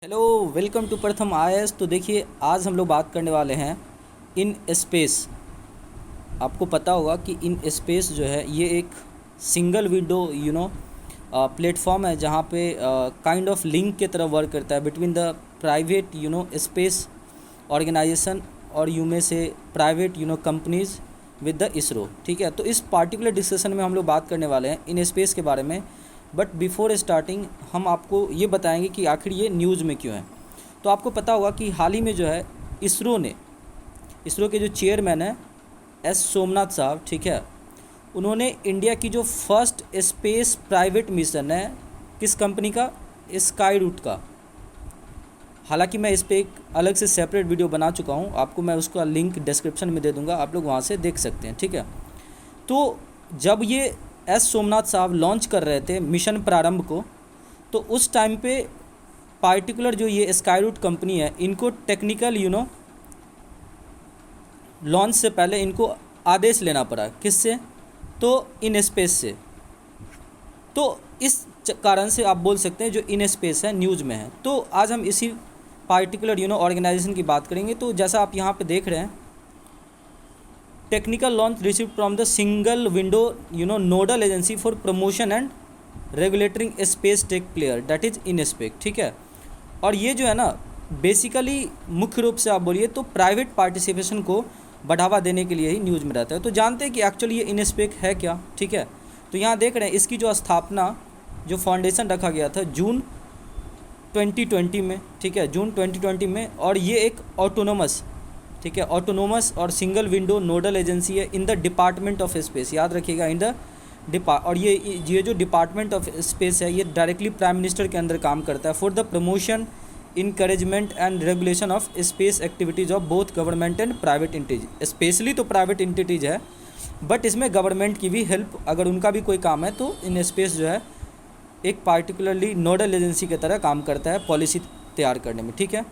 Hello, welcome to प्रथम IAS. तो देखिए, आज हम लोग बात करने वाले हैं इन स्पेस। आपको पता होगा कि इन स्पेस जो है ये एक सिंगल विंडो प्लेटफॉर्म है, जहाँ पे काइंड ऑफ लिंक के तरह वर्क करता है between the private space organization और में से private companies with the ISRO. ठीक है, तो इस पार्टिकुलर डिस्कशन में हम लोग बात करने वाले हैं इन स्पेस के बारे में। बट बिफोर स्टार्टिंग हम आपको ये बताएंगे कि आखिर ये न्यूज़ में क्यों है। तो आपको पता होगा कि हाल ही में जो है इसरो के जो चेयरमैन है एस सोमनाथ साहब, ठीक है, उन्होंने इंडिया की जो फर्स्ट स्पेस प्राइवेट मिशन है, किस कंपनी का, स्काई रूट का। हालांकि मैं इस पर एक अलग से सेपरेट वीडियो बना चुका हूँ, आपको मैं उसका लिंक डिस्क्रिप्शन में दे दूँगा, आप लोग वहाँ से देख सकते हैं। ठीक है, तो जब ये एस सोमनाथ साहब लॉन्च कर रहे थे मिशन प्रारंभ को, तो उस टाइम पे पार्टिकुलर जो ये स्काई रूट कंपनी है, इनको टेक्निकल लॉन्च से पहले इनको आदेश लेना पड़ा। किससे? तो इन स्पेस से। तो इस कारण से आप बोल सकते हैं जो इन स्पेस है न्यूज़ में है। तो आज हम इसी पार्टिकुलर ऑर्गेनाइजेशन की बात करेंगे। तो जैसा आप यहाँ पे देख रहे हैं, technical launch received from the single window nodal agency for promotion and regulating space tech player, that is IN-SPACe. ठीक है, और ये जो है ना, बेसिकली मुख्य रूप से आप बोलिए तो प्राइवेट पार्टिसिपेशन को बढ़ावा देने के लिए ही न्यूज़ में रहता है। तो जानते हैं कि एक्चुअली ये इनस्पेक है क्या। ठीक है, तो यहाँ देख रहे हैं इसकी जो स्थापना, जो फाउंडेशन रखा गया था जून 2020 में। ठीक है, जून 2020 में। और ये एक ऑटोनोमस, ठीक है, ऑटोनोमस और सिंगल विंडो नोडल एजेंसी है in the department of space. याद रखिएगा, इन द और ये जो डिपार्टमेंट ऑफ स्पेस है, ये डायरेक्टली प्राइम मिनिस्टर के अंदर काम करता है for the promotion, encouragement and regulation of space activities of both government and private entities. Specially तो प्राइवेट एंटिटीज है, बट इसमें गवर्नमेंट की भी हेल्प, अगर उनका भी कोई काम है तो इन स्पेस जो है एक पार्टिकुलरली नोडल एजेंसी की तरह काम करता है पॉलिसी तैयार करने में। ठीक है,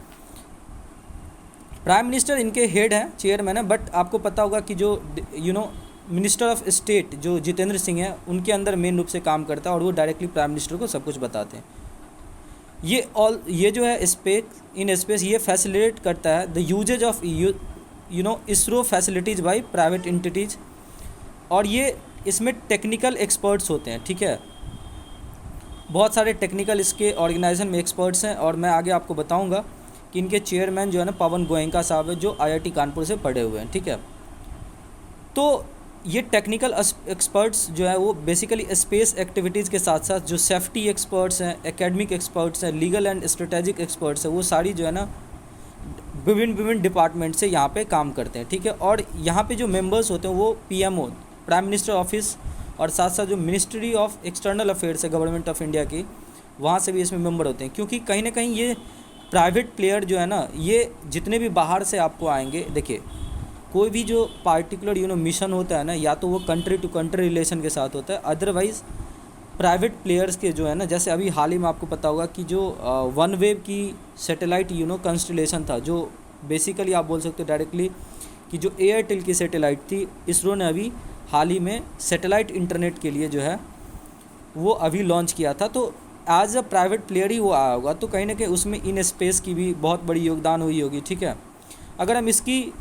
प्राइम मिनिस्टर इनके हेड हैं, चेयरमैन है। बट आपको पता होगा कि जो मिनिस्टर ऑफ स्टेट जो जितेंद्र सिंह है, उनके अंदर मेन रूप से काम करता है और वो डायरेक्टली प्राइम मिनिस्टर को सब कुछ बताते हैं। ये जो है इन स्पेस ये फैसिलिटेट करता है the usages of ISRO facilities by private entities. और ये इसमें टेक्निकल एक्सपर्ट्स होते हैं। ठीक है, बहुत सारे टेक्निकल इसके ऑर्गेनाइजेशन में एक्सपर्ट्स हैं, और मैं आगे आपको बताऊंगा कि इनके चेयरमैन जो है ना पवन गोयनका साहब है, जो आईआईटी कानपुर से पढ़े हुए हैं। ठीक है, तो ये टेक्निकल एक्सपर्ट्स जो है वो बेसिकली स्पेस एक्टिविटीज़ के साथ साथ जो सेफ्टी एक्सपर्ट्स हैं, एकेडमिक एक्सपर्ट्स हैं, लीगल एंड स्ट्रेटेजिक एक्सपर्ट्स हैं, वो सारी जो है ना विभिन्न डिपार्टमेंट से यहाँ पे काम करते हैं। ठीक है, और यहाँ पे जो मेंबर्स होते हैं वो पीएमओ, प्राइम मिनिस्टर ऑफिस, और साथ साथ जो मिनिस्ट्री ऑफ एक्सटर्नल अफेयर्स है गवर्नमेंट ऑफ इंडिया की, वहाँ से भी इसमें मेंबर होते हैं। क्योंकि कहीं ना कहीं ये प्राइवेट प्लेयर जो है ना, ये जितने भी बाहर से आपको आएंगे, देखिए कोई भी जो पार्टिकुलर मिशन होता है ना, या तो वो कंट्री टू कंट्री रिलेशन के साथ होता है, अदरवाइज़ प्राइवेट प्लेयर्स के जो है ना, जैसे अभी हाल ही में आपको पता होगा कि जो वन वेव की सैटेलाइट कंस्टलेशन था, जो बेसिकली आप बोल सकते हो डायरेक्टली कि जो एयरटेल की सैटेलाइट थी, इसरो ने अभी हाल ही में सैटेलाइट इंटरनेट के लिए जो है वो अभी लॉन्च किया था। तो एज अ प्राइवेट प्लेयर ही वो आया होगा, तो कहीं ना कहीं उसमें इन स्पेस की भी बहुत बड़ी योगदान हुई होगी। ठीक है, अगर हम इसकी,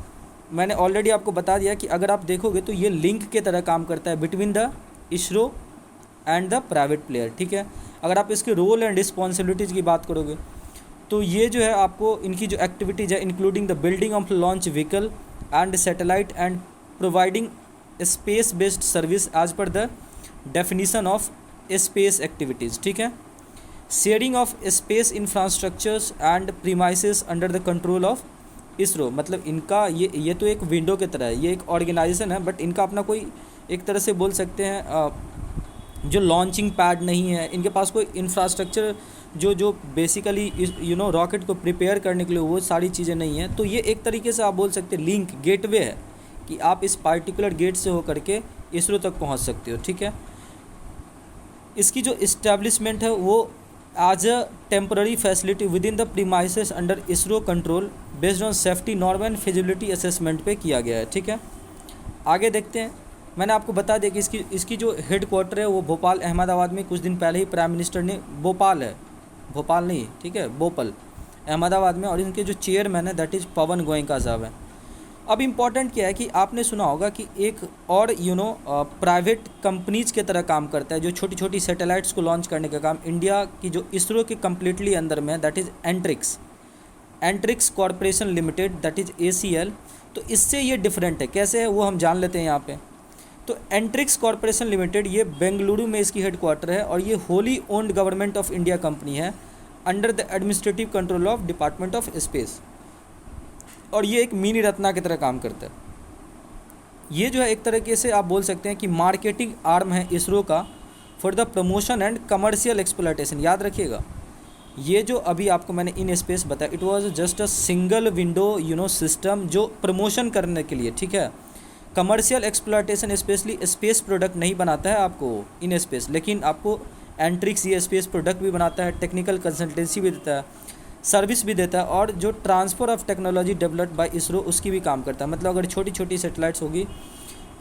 मैंने ऑलरेडी आपको बता दिया कि अगर आप देखोगे तो ये लिंक के तरह काम करता है between the ISRO and the private player. ठीक है, अगर आप इसके रोल एंड रिस्पॉन्सिबिलिटीज़ की बात करोगे तो ये जो है आपको इनकी जो एक्टिविटीज़ है, including the building of launch vehicle and satellite and providing space based service as per the definition of space activities. ठीक है, sharing of space infrastructures and premises under the control of ISRO. मतलब इनका ये तो एक window की तरह है, ये एक ऑर्गेनाइजेशन है, बट इनका अपना कोई, एक तरह से बोल सकते हैं जो लॉन्चिंग पैड नहीं है, इनके पास कोई इंफ्रास्ट्रक्चर जो बेसिकली रॉकेट को प्रिपेयर करने के लिए वो सारी चीज़ें नहीं हैं। तो ये एक तरीके से आप बोल सकते हैं लिंक, गेटवे है कि आप इस पार्टिकुलर गेट से होकर के इसरो तक पहुंच सकते हो। ठीक है, इसकी जो इस्टेब्लिशमेंट है वो as a temporary facility within the premises under ISRO control based on safety norm and feasibility assessment पे किया गया है। ठीक है, आगे देखते हैं। मैंने आपको बता दिया कि इसकी जो हेड क्वार्टर है वो भोपाल अहमदाबाद में, कुछ दिन पहले ही प्राइम मिनिस्टर ने, भोपाल नहीं, ठीक है, भोपाल अहमदाबाद में, और इनके जो चेयरमैन है दैट इज़ पवन गोयनका साहब हैं। अब इम्पॉर्टेंट क्या है कि आपने सुना होगा कि एक और प्राइवेट कंपनीज़ के तरह काम करता है जो छोटी छोटी सैटेलाइट्स को लॉन्च करने का काम इंडिया की जो इसरो के कम्प्लीटली अंदर में है, that is Antrix corporation limited, that is ACL। तो इससे ये डिफरेंट है, कैसे है वो हम जान लेते हैं यहाँ पे। तो एंट्रिक्स कॉरपोरेशन लिमिटेड ये बेंगलुरु में इसकी हेडक्वार्टर है और ये wholly owned government of India company है under the administrative control of department of space, और ये एक मिनी रत्ना की तरह काम करता है। ये जो है एक तरीके से आप बोल सकते हैं कि मार्केटिंग आर्म है इसरो का for the promotion and commercial exploitation. याद रखिएगा, ये जो अभी आपको मैंने इन स्पेस बताया, it was just a single window system जो प्रमोशन करने के लिए, ठीक है। Commercial exploitation specially space product नहीं बनाता है आपको इन स्पेस, लेकिन आपको एंट्रिक्स ये स्पेस प्रोडक्ट भी बनाता है, टेक्निकल कंसल्टेंसी भी देता है, सर्विस भी देता है, और जो transfer of technology developed by ISRO उसकी भी काम करता है। मतलब अगर छोटी छोटी सैटेलाइट्स होगी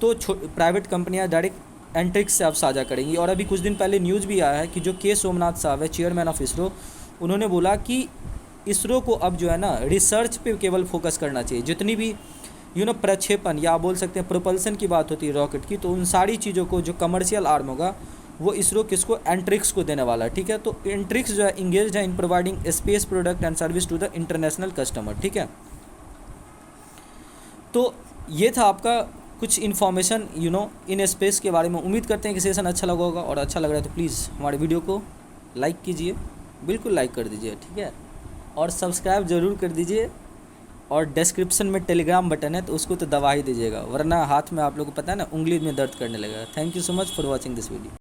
तो प्राइवेट कंपनियां डायरेक्ट एंट्रिक्स से आप साझा करेंगी। और अभी कुछ दिन पहले न्यूज़ भी आया है कि जो के सोमनाथ साहब है चेयरमैन ऑफ इसरो, उन्होंने बोला कि इसरो को अब जो है ना रिसर्च पे केवल फोकस करना चाहिए। जितनी भी प्रक्षेपण या आप बोल सकते हैं प्रोपल्सन की बात होती है रॉकेट की, तो उन सारी चीज़ों को जो कमर्शियल आर्म होगा वो इसरो किसको, एंट्रिक्स को देने वाला है, ठीक है। तो एंट्रिक्स जो है इंगेज्ड है in providing space product and service to the international customer, ठीक है। तो ये था आपका कुछ इन्फॉर्मेशन इन स्पेस के बारे में। उम्मीद करते हैं कि सेशन अच्छा लगा होगा, और अच्छा लग रहा है तो प्लीज़ हमारे वीडियो को लाइक कीजिए, बिल्कुल लाइक कर दीजिए, ठीक है, और सब्सक्राइब ज़रूर कर दीजिए। और डिस्क्रिप्शन में टेलीग्राम बटन है तो उसको तो दबा ही दीजिएगा, वरना हाथ में आप लोगों को पता है ना उंगली में दर्द करने लगेगा। Thank you so much for watching this video.